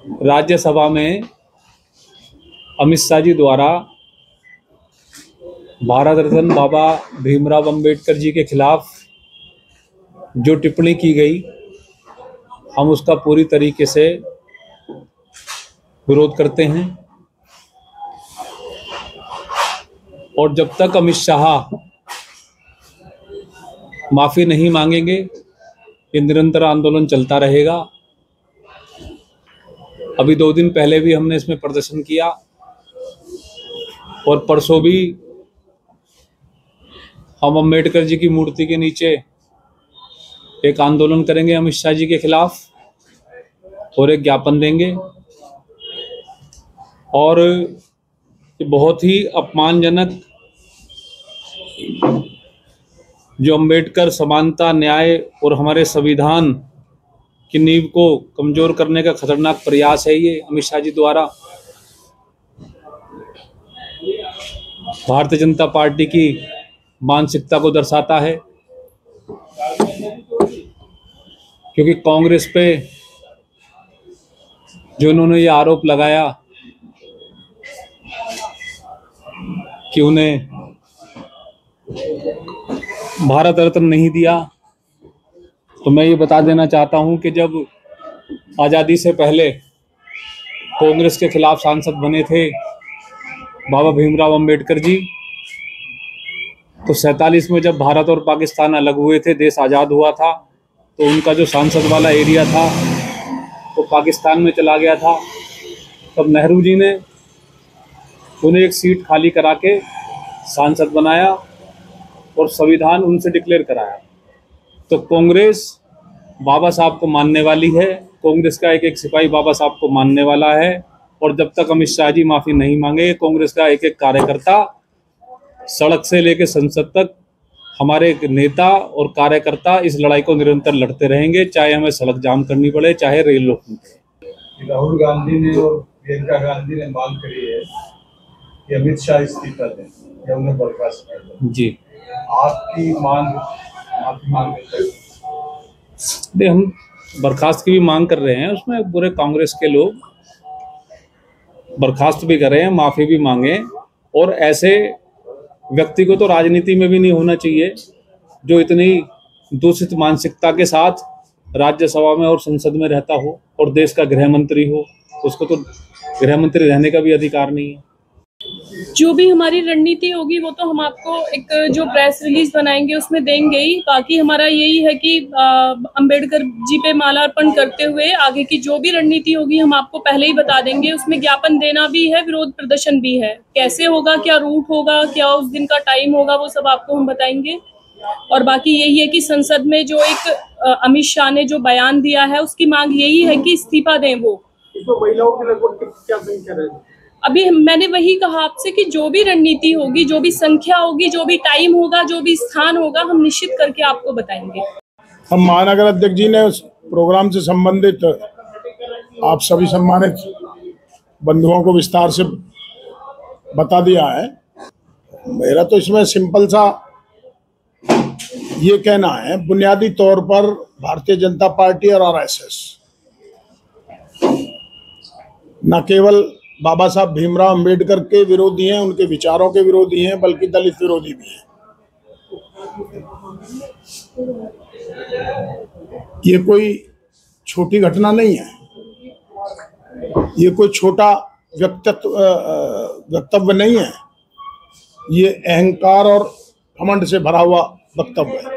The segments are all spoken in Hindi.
राज्यसभा में अमित शाह जी द्वारा भारत रत्न बाबा भीमराव अंबेडकर जी के खिलाफ जो टिप्पणी की गई, हम उसका पूरी तरीके से विरोध करते हैं। और जब तक अमित शाह माफ़ी नहीं मांगेंगे, ये निरंतर आंदोलन चलता रहेगा। अभी 2 दिन पहले भी हमने इसमें प्रदर्शन किया और परसों भी हम अंबेडकर जी की मूर्ति के नीचे एक आंदोलन करेंगे अमित शाह जी के खिलाफ और एक ज्ञापन देंगे। और बहुत ही अपमानजनक जो अंबेडकर समानता, न्याय और हमारे संविधान की नींव को कमजोर करने का खतरनाक प्रयास है ये अमित शाह जी द्वारा। भारतीय जनता पार्टी की मानसिकता को दर्शाता है, क्योंकि कांग्रेस पे जो उन्होंने ये आरोप लगाया कि उन्हें भारत रत्न नहीं दिया, तो मैं ये बता देना चाहता हूं कि जब आज़ादी से पहले कांग्रेस के खिलाफ सांसद बने थे बाबा भीमराव अंबेडकर जी, तो 47 में जब भारत और पाकिस्तान अलग हुए थे, देश आज़ाद हुआ था, तो उनका जो सांसद वाला एरिया था वो पाकिस्तान में चला गया था। तब नेहरू जी ने उन्हें एक सीट खाली करा के सांसद बनाया और संविधान उनसे डिक्लेयर कराया। तो कांग्रेस बाबा साहब को मानने वाली है, कांग्रेस का एक एक सिपाही बाबा साहब को मानने वाला है। और जब तक अमित शाह जी माफ़ी नहीं मांगे, कांग्रेस का एक एक कार्यकर्ता सड़क से लेकर संसद तक, हमारे नेता और कार्यकर्ता इस लड़ाई को निरंतर लड़ते रहेंगे, चाहे हमें सड़क जाम करनी पड़े, चाहे रेल रोकनी पड़े। राहुल गांधी ने और प्रियंका गांधी ने मांग करी है कि अमित शाह इस्तीफा दें या उन्हें बर्खास्त कर दें। जी, आपकी मांग माफी मांगने तक हम बर्खास्त की भी मांग कर रहे हैं, उसमें पूरे कांग्रेस के लोग बर्खास्त भी कर रहे हैं, माफ़ी भी मांगे। और ऐसे व्यक्ति को तो राजनीति में भी नहीं होना चाहिए जो इतनी दूषित मानसिकता के साथ राज्यसभा में और संसद में रहता हो और देश का गृह मंत्री हो। उसको तो गृह मंत्री रहने का भी अधिकार नहीं है। जो भी हमारी रणनीति होगी वो तो हम आपको एक जो प्रेस रिलीज बनाएंगे उसमें देंगे ही। बाकी हमारा यही है कि अंबेडकर जी पे मालार्पण करते हुए आगे की जो भी रणनीति होगी हम आपको पहले ही बता देंगे। उसमें ज्ञापन देना भी है, विरोध प्रदर्शन भी है। कैसे होगा, क्या रूट होगा, क्या उस दिन का टाइम होगा, वो सब आपको हम बताएंगे। और बाकी यही है कि संसद में जो एक अमित शाह ने जो बयान दिया है उसकी मांग यही है कि इस्तीफा दें वो। महिलाओं के लगभग क्या संख्या है? अभी मैंने वही कहा आपसे कि जो भी रणनीति होगी, जो भी संख्या होगी, जो भी टाइम होगा, जो भी स्थान होगा, हम निश्चित करके आपको बताएंगे। हम महानगर अध्यक्ष जी ने उस प्रोग्राम से संबंधित आप सभी सम्मानित बंधुओं को विस्तार से बता दिया है। मेरा तो इसमें सिंपल सा ये कहना है, बुनियादी तौर पर भारतीय जनता पार्टी और आरएसएस न केवल बाबा साहब भीमराव अंबेडकर के विरोधी हैं, उनके विचारों के विरोधी हैं, बल्कि दलित विरोधी भी हैं। ये कोई छोटी घटना नहीं है, ये कोई छोटा वक्तव्य नहीं है। ये अहंकार और घमंड से भरा हुआ वक्तव्य है।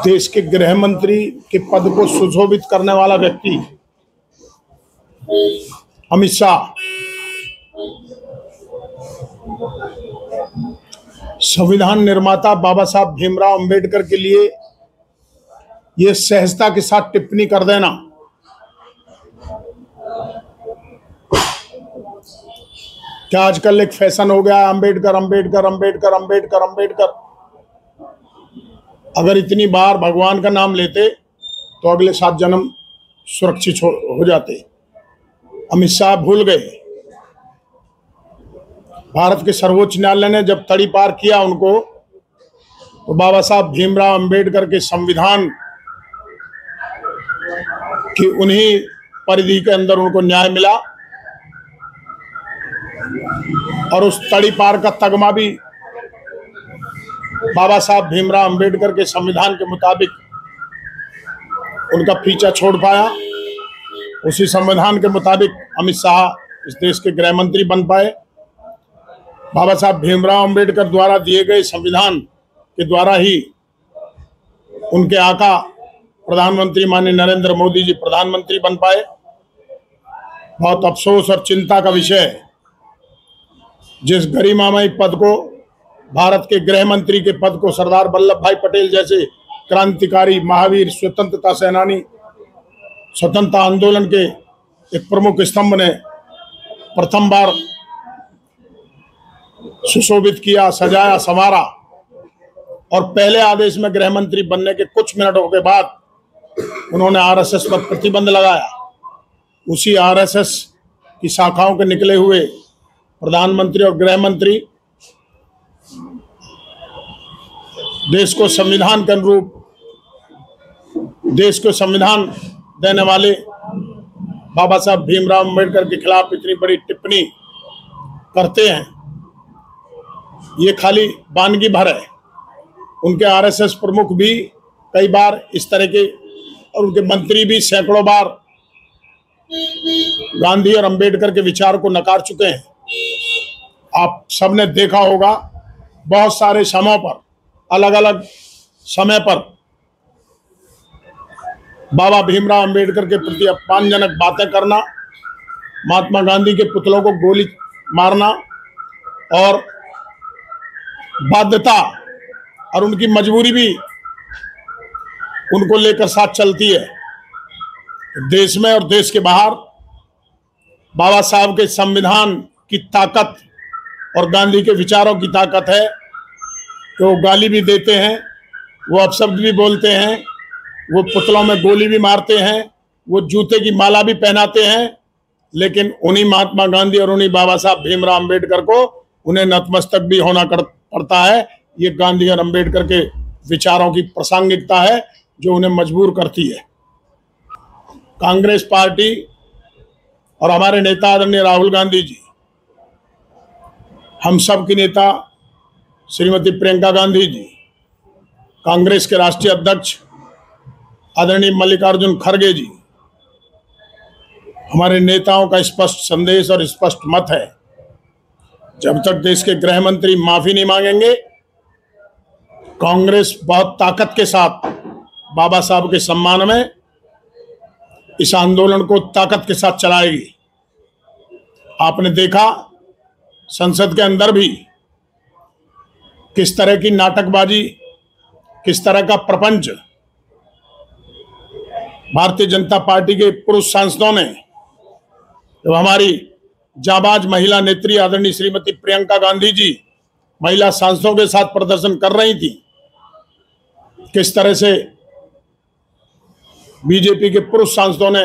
देश के गृह मंत्री के पद को सुशोभित करने वाला व्यक्ति अमित शाह संविधान निर्माता बाबा साहब भीमराव अंबेडकर के लिए ये सहजता के साथ टिप्पणी कर देना, क्या आजकल एक फैशन हो गया है अंबेडकर अंबेडकर अंबेडकर अंबेडकर अंबेडकर। अगर इतनी बार भगवान का नाम लेते तो अगले 7 जन्म सुरक्षित हो जाते। अमित शाह भूल गए। भारत के सर्वोच्च न्यायालय ने जब तड़ी पार किया उनको, तो बाबा साहब भीमराव अंबेडकर के संविधान की उन्हीं परिधि के अंदर उनको न्याय मिला और उस तड़ीपार का तगमा भी बाबा साहब भीमराव अंबेडकर के संविधान के मुताबिक उनका पीछा छोड़ पाया। उसी संविधान के मुताबिक अमित शाह इस देश के गृह मंत्री बन पाए। बाबा साहब भीमराव अंबेडकर द्वारा दिए गए संविधान के द्वारा ही उनके आका प्रधानमंत्री माननीय नरेंद्र मोदी जी प्रधानमंत्री बन पाए। बहुत अफसोस और चिंता का विषय है, जिस गरिमामय पद को, भारत के गृह मंत्री के पद को सरदार वल्लभ भाई पटेल जैसे क्रांतिकारी, महावीर, स्वतंत्रता सेनानी, स्वतंत्रता आंदोलन के एक प्रमुख स्तंभ ने प्रथम बार सुशोभित किया, सजाया, संवारा और पहले आदेश में गृह मंत्री बनने के कुछ मिनटों के बाद उन्होंने आरएसएस पर प्रतिबंध लगाया। उसी आरएसएस की शाखाओं के निकले हुए प्रधानमंत्री और गृह मंत्री देश को संविधान के अनुरूप, देश को संविधान देने वाले बाबा साहब भीमराव अंबेडकर के खिलाफ इतनी बड़ी टिप्पणी करते हैं। ये खाली वानगी भर है। उनके आरएसएस प्रमुख भी कई बार इस तरह के और उनके मंत्री भी सैकड़ों बार गांधी और अंबेडकर के विचार को नकार चुके हैं। आप सबने देखा होगा, बहुत सारे समयों पर, अलग अलग समय पर बाबा भीमराव अंबेडकर के प्रति अपमानजनक बातें करना, महात्मा गांधी के पुतलों को गोली मारना और बाध्यता और उनकी मजबूरी भी उनको लेकर साथ चलती है। देश में और देश के बाहर बाबा साहब के संविधान की ताकत और गांधी के विचारों की ताकत है कि वो गाली भी देते हैं, वो अपशब्द भी बोलते हैं, वो पुतलों में गोली भी मारते हैं, वो जूते की माला भी पहनाते हैं, लेकिन उन्हीं महात्मा गांधी और उन्हीं बाबा साहब भीमराव अंबेडकर को उन्हें नतमस्तक भी होना पड़ता है। ये गांधी और अंबेडकर के विचारों की प्रासंगिकता है जो उन्हें मजबूर करती है। कांग्रेस पार्टी और हमारे नेता आदरणीय राहुल गांधी जी, हम सब की नेता श्रीमती प्रियंका गांधी जी, कांग्रेस के राष्ट्रीय अध्यक्ष आदरणीय मल्लिकार्जुन खड़गे जी, हमारे नेताओं का स्पष्ट संदेश और स्पष्ट मत है, जब तक देश के गृह मंत्री माफी नहीं मांगेंगे, कांग्रेस बहुत ताकत के साथ बाबा साहब के सम्मान में इस आंदोलन को ताकत के साथ चलाएगी। आपने देखा संसद के अंदर भी किस तरह की नाटकबाजी, किस तरह का प्रपंच भारतीय जनता पार्टी के पुरुष सांसदों ने, जब हमारी जाबाज महिला नेत्री आदरणीय श्रीमती प्रियंका गांधी जी महिला सांसदों के साथ प्रदर्शन कर रही थी, किस तरह से बीजेपी के पुरुष सांसदों ने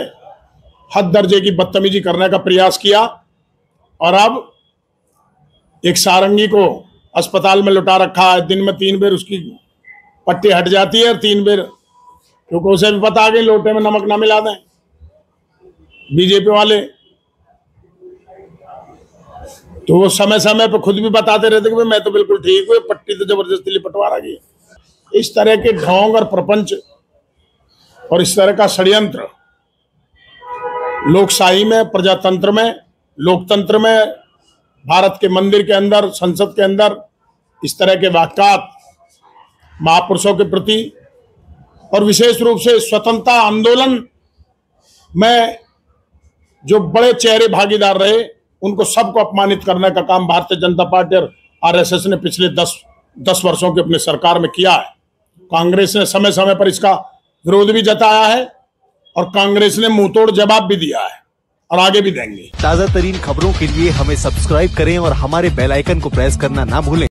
हद दर्जे की बदतमीजी करने का प्रयास किया और अब एक सारंगी को अस्पताल में लुटा रखा है। दिन में 3 बार उसकी पट्टी हट जाती है और 3 बार, क्योंकि उसे भी पता है लोटे में नमक ना मिला दें बीजेपी वाले, तो वो समय समय पर खुद भी बताते रहते कि मैं तो बिल्कुल ठीक हूँ, पट्टी तो जबरदस्ती लिपटवा रही है। इस तरह के ढोंग और प्रपंच और इस तरह का षड्यंत्र लोकशाही में, प्रजातंत्र में, लोकतंत्र में, भारत के मंदिर के अंदर, संसद के अंदर इस तरह के वाक्यात महापुरुषों के प्रति और विशेष रूप से स्वतंत्रता आंदोलन में जो बड़े चेहरे भागीदार रहे, उनको सबको अपमानित करने का काम भारतीय जनता पार्टी और आरएसएस ने पिछले 10 वर्षों के अपने सरकार में किया है। कांग्रेस ने समय समय पर इसका विरोध भी जताया है और कांग्रेस ने मुंहतोड़ जवाब भी दिया है और आगे भी देंगे। ताजा तरीन खबरों के लिए हमें सब्सक्राइब करें और हमारे बेल आइकन को प्रेस करना ना भूलें।